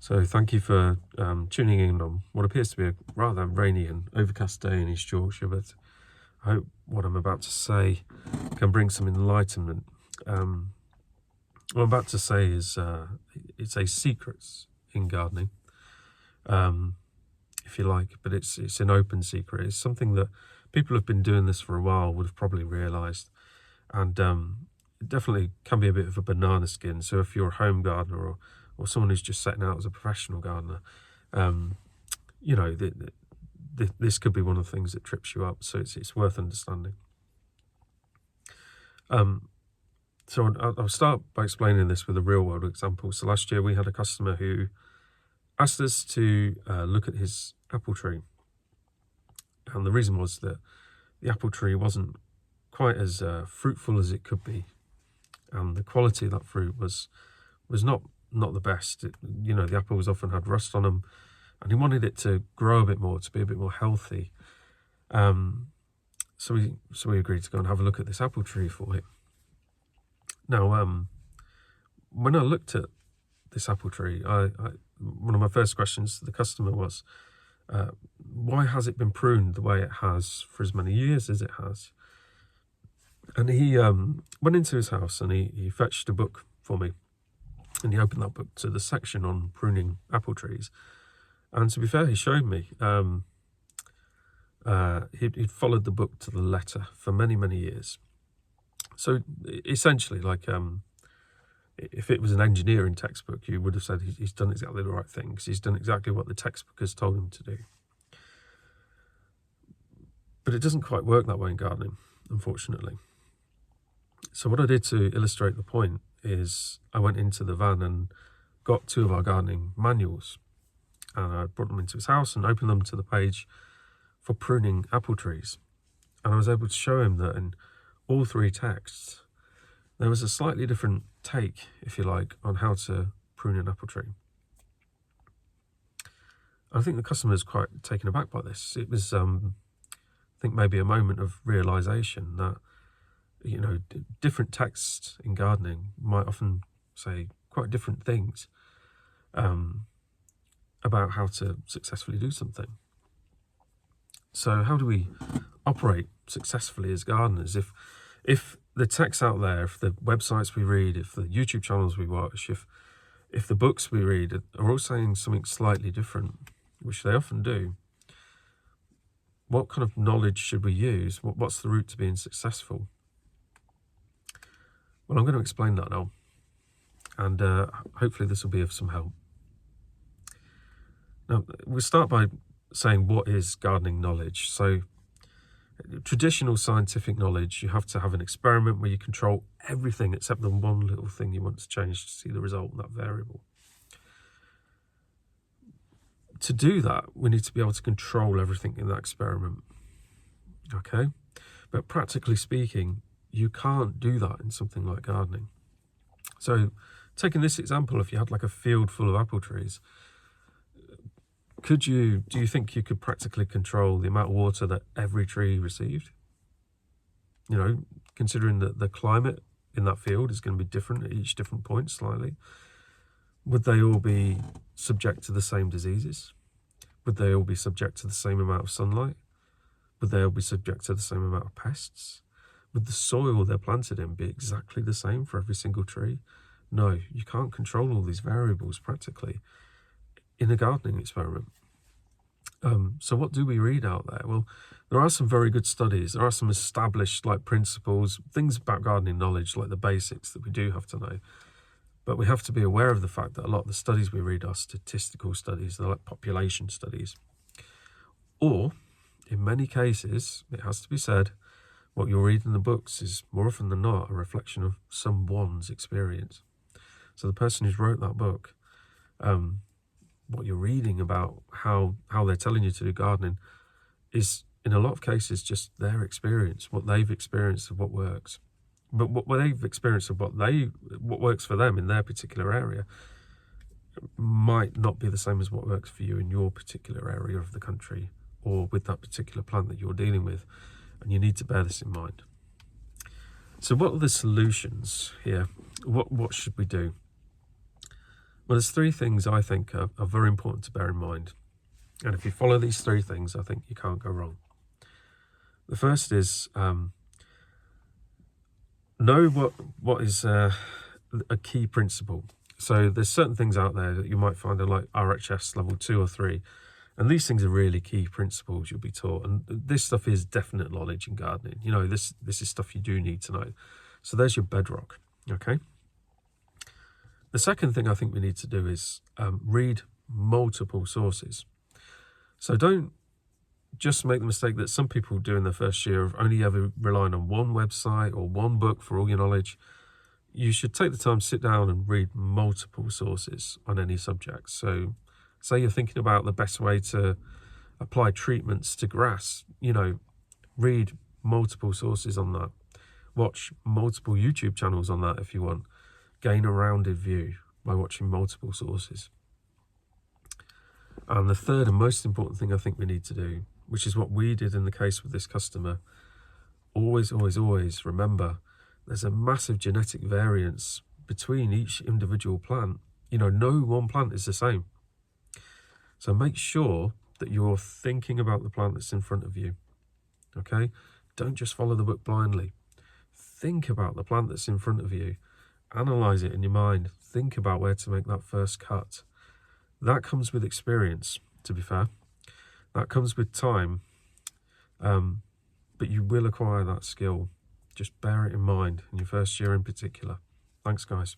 So thank you for tuning in on what appears to be a rather rainy and overcast day in East Yorkshire, but I hope what I'm about to say can bring some enlightenment. What I'm about to say is it's a secret in gardening, if you like, but it's an open secret. It's something that people who have been doing this for a while would have probably realised, and it definitely can be a bit of a banana skin. So if you're a home gardener or someone who's just setting out as a professional gardener, you know, this could be one of the things that trips you up. So it's worth understanding. So I'll start by explaining this with a real world example. So last year we had a customer who asked us to look at his apple tree. And the reason was that the apple tree wasn't quite as fruitful as it could be. And the quality of that fruit was not the best. You know, the apples often had rust on them, and he wanted it to grow a bit more, to be a bit more healthy. So we agreed to go and have a look at this apple tree for him. Now, when I looked at this apple tree, one of my first questions to the customer was, why has it been pruned the way it has for as many years as it has? And he went into his house and he fetched a book for me, and he opened that book to the section on pruning apple trees. And to be fair, he showed me he'd followed the book to the letter for many years. So essentially, like if it was an engineering textbook, you would have said he's done exactly the right thing, because he's done exactly what the textbook has told him to do. But it doesn't quite work that way in gardening, unfortunately. So what I did to illustrate the point is I went into the van and got 2 of our gardening manuals, and I brought them into his house and opened them to the page for pruning apple trees. And I was able to show him that in all 3 texts, there was a slightly different take, if you like, on how to prune an apple tree. I think the customer is quite taken aback by this. It was, I think, maybe a moment of realization that, you know, different texts in gardening might often say quite different things about how to successfully do something. So how do we operate successfully as gardeners? If the texts out there, if the websites we read, if the YouTube channels we watch, if the books we read are all saying something slightly different, which they often do, what kind of knowledge should we use? What's the route to being successful? Well, I'm going to explain that now, and hopefully this will be of some help. Now, we'll start by saying, what is gardening knowledge? So traditional scientific knowledge, you have to have an experiment where you control everything except the one little thing you want to change to see the result in that variable. To do that, we need to be able to control everything in that experiment. Okay? But practically speaking, you can't do that in something like gardening. So taking this example, if you had like a field full of apple trees, do you think you could practically control the amount of water that every tree received? You know, considering that the climate in that field is going to be different at each different point slightly. Would they all be subject to the same diseases? Would they all be subject to the same amount of sunlight? Would they all be subject to the same amount of pests? Would the soil they're planted in be exactly the same for every single tree? No, you can't control all these variables practically in a gardening experiment. So what do we read out there? Well, there are some very good studies. There are some established principles, things about gardening knowledge, like the basics that we do have to know. But we have to be aware of the fact that a lot of the studies we read are statistical studies. They're like population studies. Or, in many cases, it has to be said, what you'll read in the books is more often than not a reflection of someone's experience. So the person who's wrote that book, what you're reading about how they're telling you to do gardening is in a lot of cases just their experience, what they've experienced of what works. But what they've experienced of what works for them in their particular area might not be the same as what works for you in your particular area of the country or with that particular plant that you're dealing with, and you need to bear this in mind. So what are the solutions here? What should we do? Well, there's three things I think are very important to bear in mind. And if you follow these three things, I think you can't go wrong. The first is know what is a key principle. So there's certain things out there that you might find are like RHS level 2 or 3. And these things are really key principles you'll be taught. And this stuff is definite knowledge in gardening. You know, this is stuff you do need to know. So there's your bedrock, okay? The second thing I think we need to do is read multiple sources. So don't just make the mistake that some people do in their first year of only ever relying on one website or one book for all your knowledge. You should take the time to sit down and read multiple sources on any subject. So say you're thinking about the best way to apply treatments to grass, you know, read multiple sources on that. Watch multiple YouTube channels on that if you want. Gain a rounded view by watching multiple sources. And the third and most important thing I think we need to do, which is what we did in the case with this customer, always remember there's a massive genetic variance between each individual plant. You know, no one plant is the same. So make sure that you're thinking about the plant that's in front of you, okay? Don't just follow the book blindly. Think about the plant that's in front of you. Analyze it in your mind. Think about where to make that first cut. That comes with experience, to be fair. That comes with time. But you will acquire that skill. Just bear it in mind in your first year in particular. Thanks, guys.